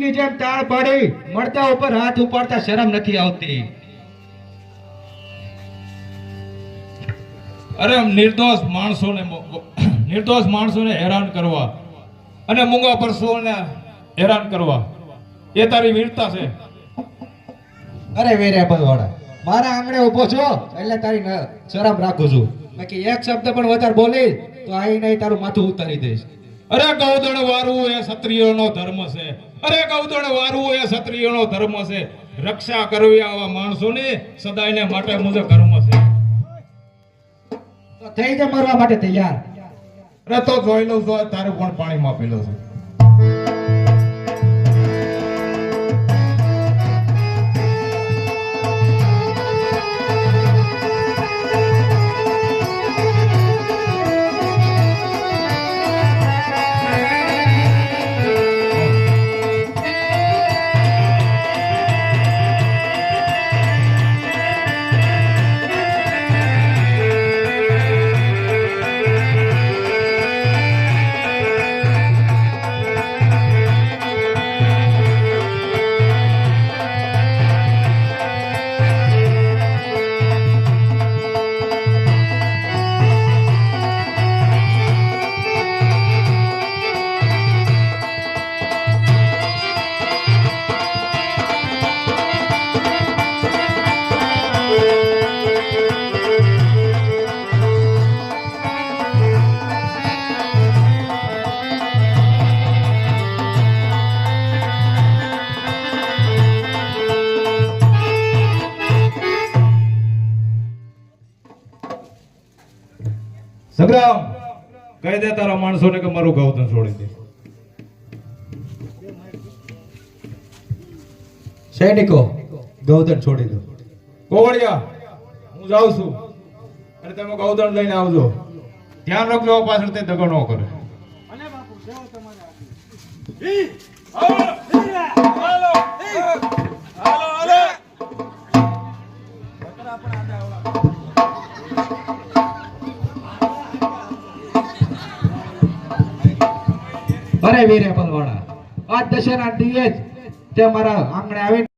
ની જેમ તાળ પાડી મળતા ઉપર હાથ ઉપાડતા શરમ નથી આવતી? અરે નિર્દોષ માણસોને હેરાન કરવા અને મૂંગા પરસોને હેરાન કરવા એ તારી વીરતા છે? અરે વેરે ભલવાડા, મારા આંગણે ઉભો છો એટલે તારી શરમ રાખું છું. બાકી એક શબ્દ પણ વધારે બોલી તો આઈ નહીં તારું માથું ઉતારી દઈશ. અરે ગૌદણ વારવું એ ક્ષત્રિયોનો ધર્મ છે. અરે ગૌદણ વારવું એ ક્ષત્રિયોનો ધર્મ છે. રક્ષા કરવી આવા માણસોની સદાયને માટે મુજબ કર્મ છે. તો થઈ જા મરવા માટે તૈયાર. અરે તો જોઈ લઉં છું, તારું પણ પાણીમાં પી લઉં છું. સંગ્રામ, કહી દે તારા માણસોને કે મારું ગૌતમ છોડી દે. સૈનિકો, ગૌતમ છોડી દો. કોવળિયા, હું જાઉં છું અને તમે ગૌતમ લઈને આવજો. ધ્યાન રાખજો પાછળ તે દગો ન કરે. અરે વીરે ભલવાડા, આજ દશેરા દિવસ તે મારા આંગણે આવી